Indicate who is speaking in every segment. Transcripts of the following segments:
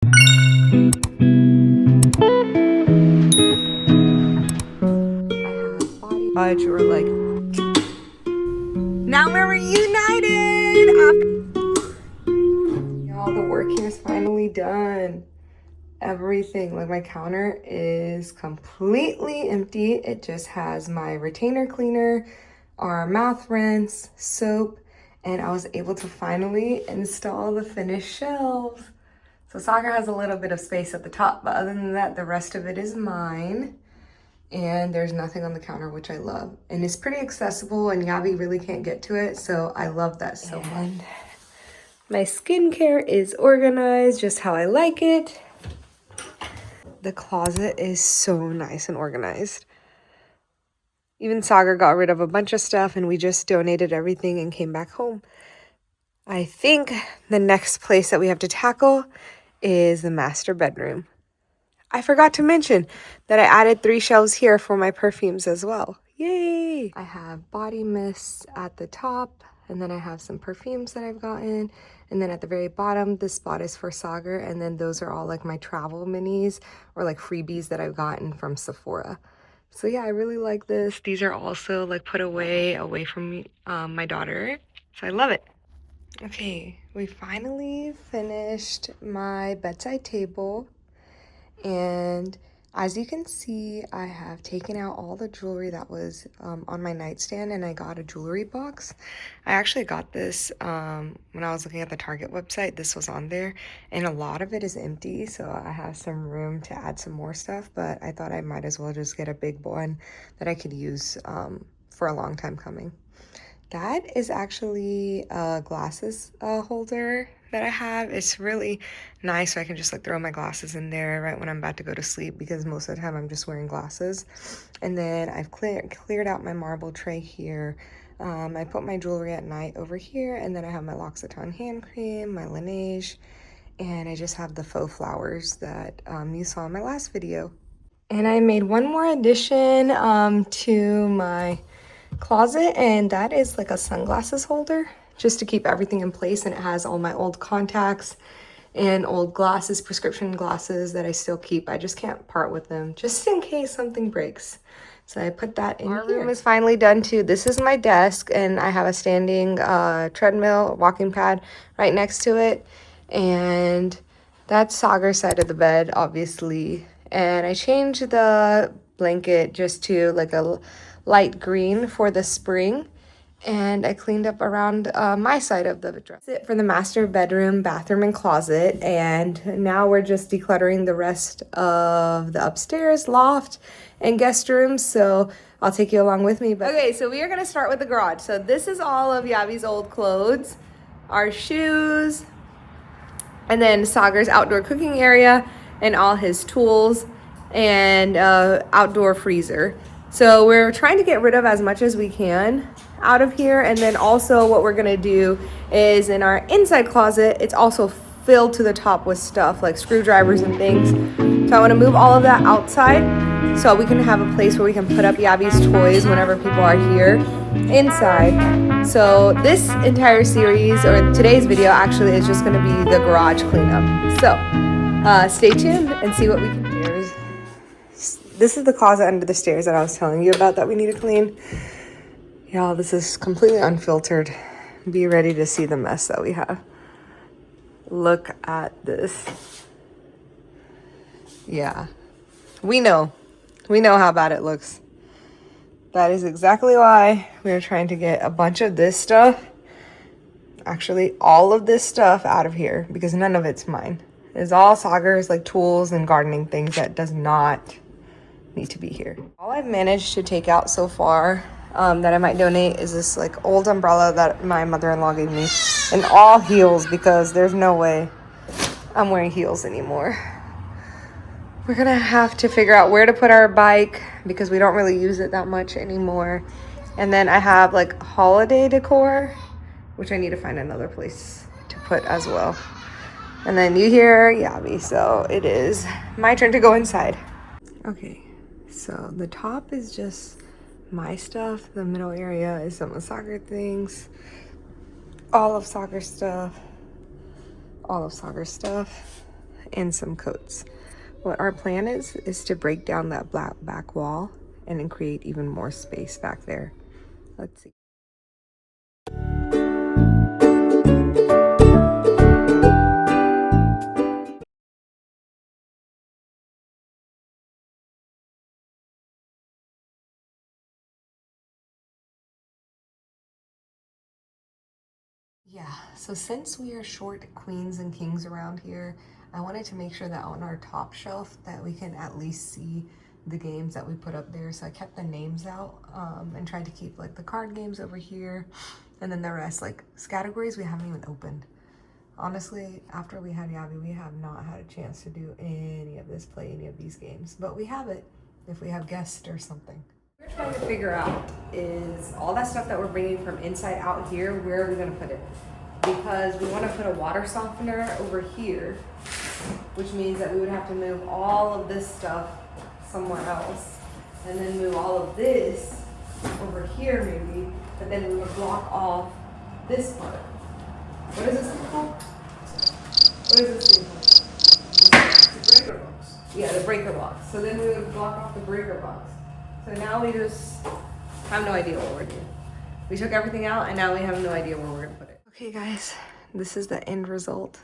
Speaker 1: Or like, now we're reunited y'all, the work here is finally done. Everything, like my counter is completely empty. It just has my retainer cleaner, our mouth rinse, soap, and I was able to finally install the finished shelves. So Soccer has a little bit of space at the top, but other than that, the rest of it is mine. And there's nothing on the counter, which I love. And it's pretty accessible, and Yabi really can't get to it, so I love that so much. My skincare is organized just how I like it. The closet is so nice and organized. Even Sagar got rid of a bunch of stuff, and we just donated everything and came back home. I think the next place that we have to tackle is the master bedroom. I forgot to mention that I added 3 shelves here for my perfumes as well. Yay! I have body mists at the top, and then I have some perfumes that I've gotten. And then at the very bottom, this spot is for Sagar, and then those are all like my travel minis or like freebies that I've gotten from Sephora. So yeah, I really like this. These are also like put away from me, my daughter. So I love it. Okay, we finally finished my bedside table. And as you can see, I have taken out all the jewelry that was on my nightstand, and I got a jewelry box. I actually got this when I was looking at the Target website. This was on there, and a lot of it is empty, so I have some room to add some more stuff, but I thought I might as well just get a big one that I could use for a long time coming. That is actually a glasses holder that I have. It's really nice, so I can just like throw my glasses in there right when I'm about to go to sleep, because most of the time I'm just wearing glasses. And then I've cleared out my marble tray here. I put my jewelry at night over here, and then I have my L'Occitane hand cream, my Laneige, and I just have the faux flowers that you saw in my last video. And I made one more addition to my closet, and that is like a sunglasses holder just to keep everything in place, and it has all my old contacts and old glasses, prescription glasses that I still keep. I just can't part with them just in case something breaks. So I put that in here. Our room is finally done too. This is my desk, and I have a standing treadmill, walking pad right next to it, and that's Sagar's side of the bed, obviously. And I changed the blanket just to like a light green for the spring, and I cleaned up around my side of the dress. That's it for the master bedroom, bathroom, and closet. And now we're just decluttering the rest of the upstairs, loft, and guest rooms. So I'll take you along with me. Okay, so we are gonna start with the garage. So this is all of Yavi's old clothes, our shoes, and then Sagar's outdoor cooking area, and all his tools, and outdoor freezer. So we're trying to get rid of as much as we can out of here. And then also what we're gonna do is in our inside closet, it's also filled to the top with stuff like screwdrivers and things. So I wanna move all of that outside so we can have a place where we can put up Yavi's toys whenever people are here inside. So this entire series, or today's video actually, is just gonna be the garage cleanup. So stay tuned and see what we can do. This is the closet under the stairs that I was telling you about that we need to clean. Y'all, this is completely unfiltered. Be ready to see the mess that we have. Look at this. Yeah, we know how bad it looks. That is exactly why we are trying to get a bunch of this stuff, actually all of this stuff, out of here, because none of it's mine. It's all Sagar's like tools and gardening things that does not need to be here. All I've managed to take out so far that I might donate is this like old umbrella that my mother-in-law gave me, and all heels, because there's no way I'm wearing heels anymore. We're gonna have to figure out where to put our bike because we don't really use it that much anymore. And then I have like holiday decor, which I need to find another place to put as well. And then you hear Yavi, so it is my turn to go inside. Okay, so the top is just my stuff. The middle area is some of Sagar things, all of Sagar stuff, and some coats. What our plan is to break down that black back wall and then create even more space back there. Let's see. Yeah, so since we are short queens and kings around here, I wanted to make sure that on our top shelf that we can at least see the games that we put up there. So I kept the names out and tried to keep like the card games over here, and then the rest, like categories, we haven't even opened. Honestly, after we had Yavi, we have not had a chance to do any of this, play any of these games, but we have it if we have guests or something. What we're trying to figure out is all that stuff that we're bringing from inside out here, where are we going to put it? Because we want to put a water softener over here, which means that we would have to move all of this stuff somewhere else, and then move all of this over here maybe, but then we would block off this part. What is this thing called? What is this thing called? The breaker box. Yeah, the breaker box. So then we would block off the breaker box. So now we just have no idea what we're doing. We took everything out and now we have no idea where we're gonna put it. Okay guys, this is the end result.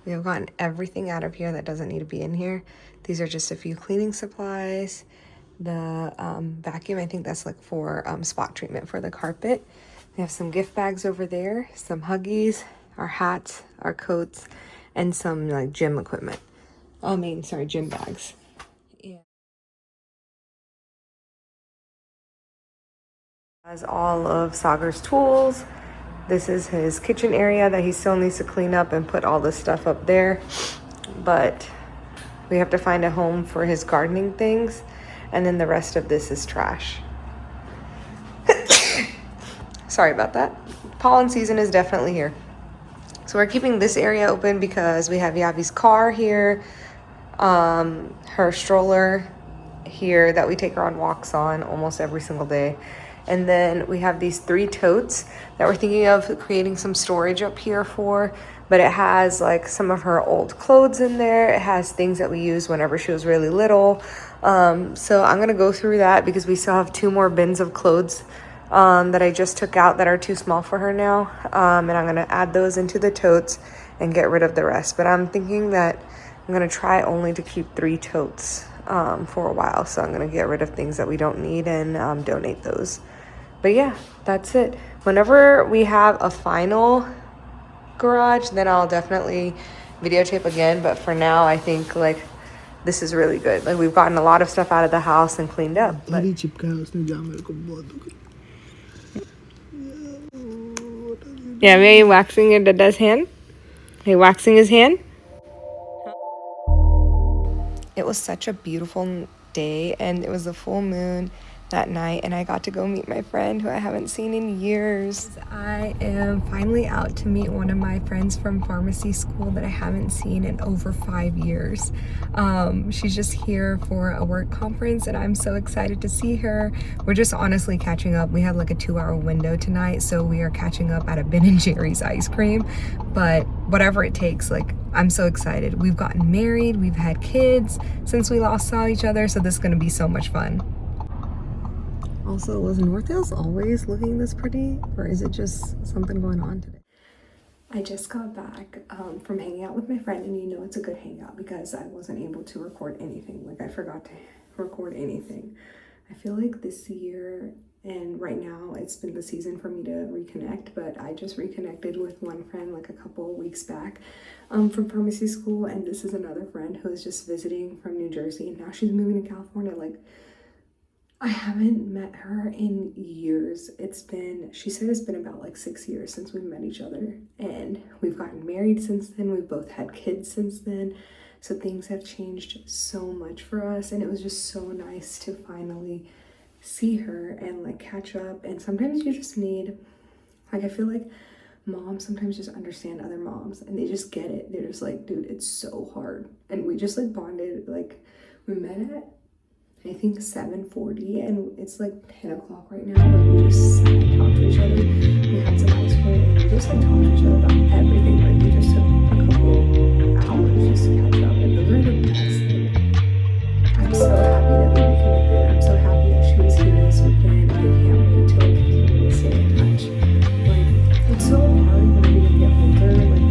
Speaker 1: We have gotten everything out of here that doesn't need to be in here. These are just a few cleaning supplies. The vacuum, I think that's like for spot treatment for the carpet. We have some gift bags over there, some Huggies, our hats, our coats, and some like gym equipment. Gym bags. Yeah. Has all of Sagar's tools. This is his kitchen area that he still needs to clean up and put all this stuff up there. But we have to find a home for his gardening things. And then the rest of this is trash. Sorry about that. Pollen season is definitely here. So we're keeping this area open because we have Yavi's car here, her stroller here that we take her on walks on almost every single day. And then we have these 3 totes that we're thinking of creating some storage up here for, but it has like some of her old clothes in there. It has things that we used whenever she was really little. So I'm gonna go through that because we still have 2 more bins of clothes that I just took out that are too small for her now. And I'm gonna add those into the totes and get rid of the rest. But I'm thinking that I'm gonna try only to keep 3 totes for a while. So I'm gonna get rid of things that we don't need and donate those. But yeah, that's it. Whenever we have a final garage, then I'll definitely videotape again. But for now, I think like this is really good. Like we've gotten a lot of stuff out of the house and cleaned up. But yeah, are you waxing your dada's hand? Are you waxing his hand? It was such a beautiful day, and it was a full moon that night, and I got to go meet my friend who I haven't seen in years. I am finally out to meet one of my friends from pharmacy school that I haven't seen in over 5 years. She's just here for a work conference, and I'm so excited to see her. We're just honestly catching up. We had like a 2-hour window tonight, so we are catching up at a Ben & Jerry's ice cream, but whatever it takes, like I'm so excited. We've gotten married, we've had kids since we last saw each other, so this is gonna be so much fun. Also, was North Hills always looking this pretty, or is it just something going on today? I just got back from hanging out with my friend, and you know it's a good hangout because I wasn't able to record anything. Like I forgot to record anything. I feel like this year and right now it's been the season for me to reconnect, but I just reconnected with one friend like a couple of weeks back from pharmacy school, and this is another friend who is just visiting from New Jersey, and now she's moving to California. Like I haven't met her in years. She said it's been about like 6 years since we've met each other, and we've gotten married since then. We've both had kids since then. So things have changed so much for us, and it was just so nice to finally see her and like catch up. And sometimes you just need, like, I feel like moms sometimes just understand other moms and they just get it. They're just like, dude, it's so hard. And we just like bonded. Like we met at I think 7:40, and it's like 10 o'clock right now. Like we just sat and talked to each other. We had some ice cream, and we just like talked to each other about everything. Like we just took a couple hours college just to catch up, and those are the best. Like, I'm so happy that we reconnected. I'm so happy that she was here this weekend. I can't wait to like continue to stay in touch. Like, it's so hard whenever you get older, like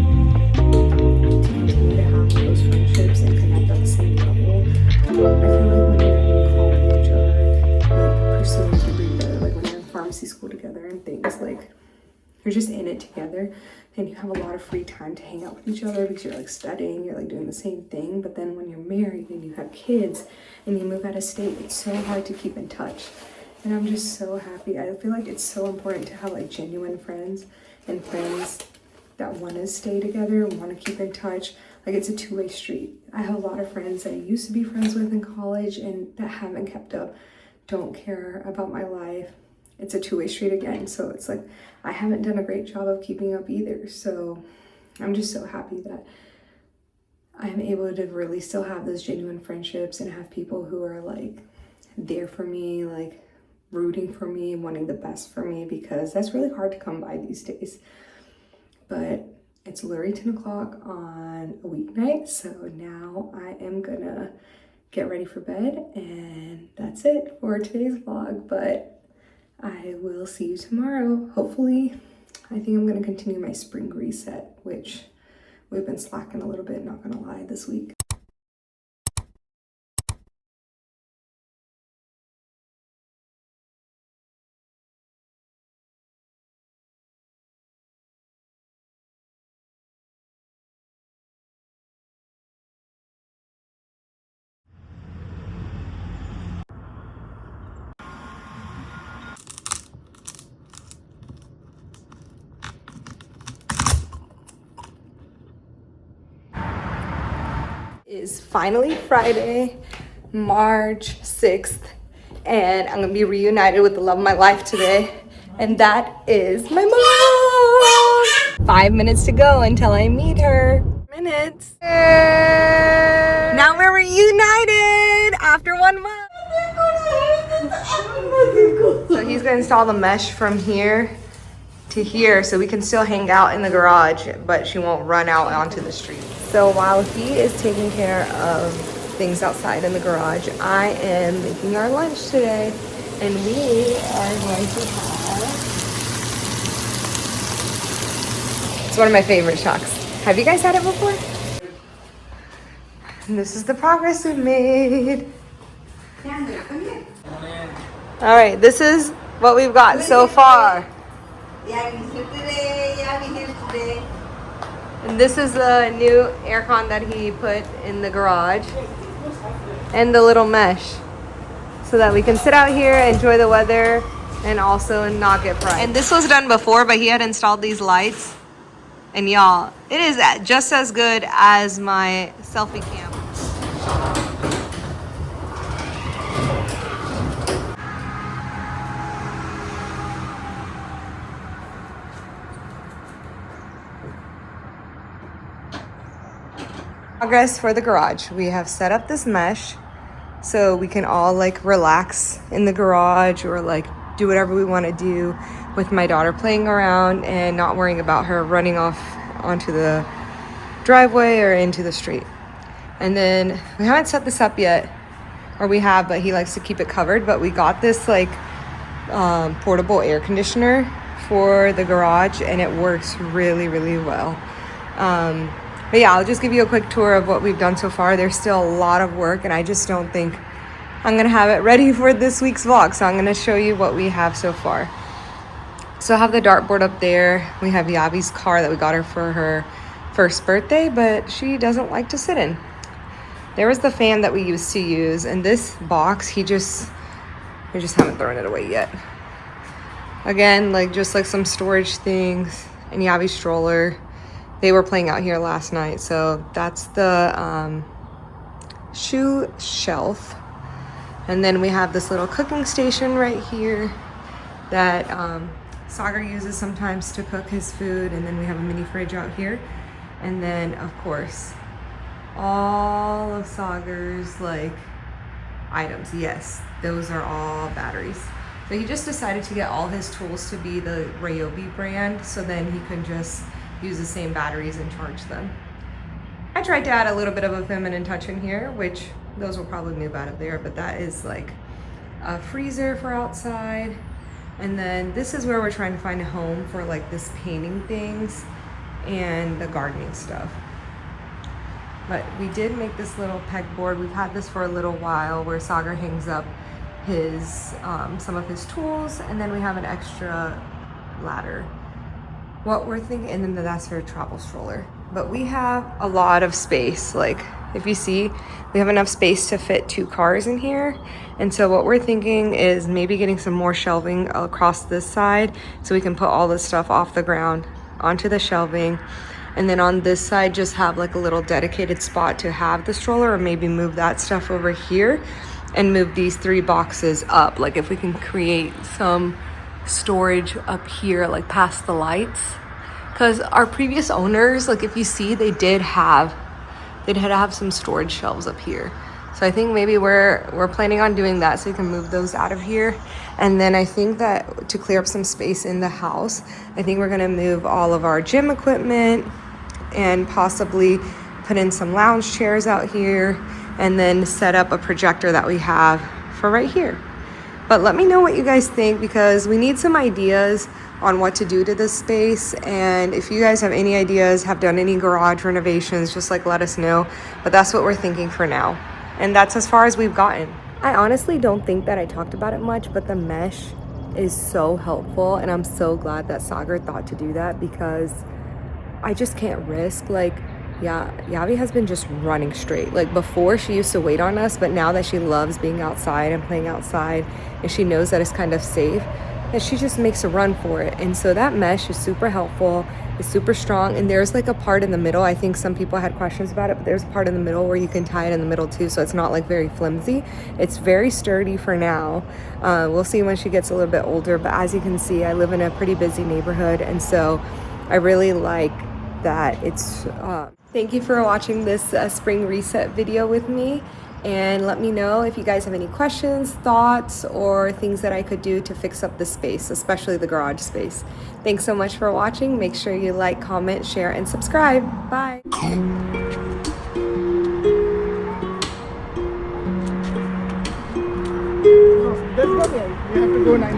Speaker 1: to continue to have those friendships and connect at the same level. I feel like when you're in college or like pursuing a degree together, like when you're in pharmacy school together and things, like you're just in it together and you have a lot of free time to hang out with each other because you're like studying, you're like doing the same thing. But then when you're married and you have kids and you move out of state, it's so hard to keep in touch. And I'm just so happy. I feel like it's so important to have like genuine friends and friends that want to stay together and want to keep in touch. Like, it's a two-way street. I have a lot of friends that I used to be friends with in college and that haven't kept up, don't care about my life. It's a two-way street again. So it's like, I haven't done a great job of keeping up either. So I'm just so happy that I'm able to really still have those genuine friendships and have people who are like there for me, like rooting for me, wanting the best for me, because that's really hard to come by these days. But it's literally 10 o'clock on a weeknight, so now I am gonna get ready for bed, and that's it for today's vlog. But I will see you tomorrow. Hopefully, I think I'm gonna continue my spring reset, which we've been slacking a little bit, not gonna lie, this week. Is finally Friday, March 6th, and I'm gonna be reunited with the love of my life today, and that is my mom. 5 minutes to go until I meet her. Minutes. Now we're reunited after 1 month. So he's gonna install the mesh from here to here so we can still hang out in the garage, but she won't run out onto the street. So while he is taking care of things outside in the garage, I am making our lunch today, and we are going to have, it's one of my favorite shocks. Have you guys had it before? And this is the progress we made. All right, this is what we've got so far. And this is the new aircon that he put in the garage, and the little mesh, so that we can sit out here, enjoy the weather, and also not get fried. And this was done before, but he had installed these lights, and y'all, it is just as good as my selfie cam. Progress for the garage. We have set up this mesh so we can all like relax in the garage, or like do whatever we want to do with my daughter playing around and not worrying about her running off onto the driveway or into the street. And then we haven't set this up yet, or we have, but he likes to keep it covered. But we got this like portable air conditioner for the garage, and it works really, really well. But yeah, I'll just give you a quick tour of what we've done so far. There's still a lot of work, and I just don't think I'm gonna have it ready for this week's vlog. So I'm gonna show you what we have so far. So I have the dartboard up there. We have Yavi's car that we got her for her first birthday, but she doesn't like to sit in. There was the fan that we used to use, and this box, we just haven't thrown it away yet. Again, like just like some storage things, and Yavi's stroller. They were playing out here last night, so that's the shoe shelf. And then we have this little cooking station right here that Sagar uses sometimes to cook his food. And then we have a mini fridge out here. And then, of course, all of Sagar's like items. Yes, those are all batteries. So he just decided to get all his tools to be the Ryobi brand, so then he can just use the same batteries and charge them. I tried to add a little bit of a feminine touch in here, which those will probably move out of there, but that is like a freezer for outside. And then this is where we're trying to find a home for like this painting things and the gardening stuff. But we did make this little pegboard. We've had this for a little while where Sagar hangs up his some of his tools, and then we have an extra ladder. What we're thinking, and then that's her travel stroller. But we have a lot of space. Like if you see, we have enough space to fit 2 cars in here. And so what we're thinking is maybe getting some more shelving across this side so we can put all this stuff off the ground onto the shelving. And then on this side, just have like a little dedicated spot to have the stroller, or maybe move that stuff over here and move these 3 boxes up. Like if we can create some storage up here, like past the lights. Because our previous owners, like if you see, they did have some storage shelves up here. So I think maybe we're planning on doing that so we can move those out of here. And then I think that to clear up some space in the house, I think we're gonna move all of our gym equipment and possibly put in some lounge chairs out here, and then set up a projector that we have for right here. But let me know what you guys think, because we need some ideas on what to do to this space. And if you guys have any ideas, have done any garage renovations, just like let us know. But that's what we're thinking for now. And that's as far as we've gotten. I honestly don't think that I talked about it much, but the mesh is so helpful. And I'm so glad that Sagar thought to do that, because I just can't risk, like, yeah, Yavi has been just running straight. Like before, she used to wait on us, but now that she loves being outside and playing outside, and she knows that it's kind of safe, that she just makes a run for it. And so that mesh is super helpful. It's super strong. And there's like a part in the middle. I think some people had questions about it, but there's a part in the middle where you can tie it in the middle too. So it's not like very flimsy. It's very sturdy for now. We'll see when she gets a little bit older. But as you can see, I live in a pretty busy neighborhood. And so I really like that it's thank you for watching this spring reset video with me, and let me know if you guys have any questions, thoughts, or things that I could do to fix up the space, especially the garage space. Thanks so much for watching. Make sure you like, comment, share, and subscribe. Bye.
Speaker 2: Let's go there. We have to go 9.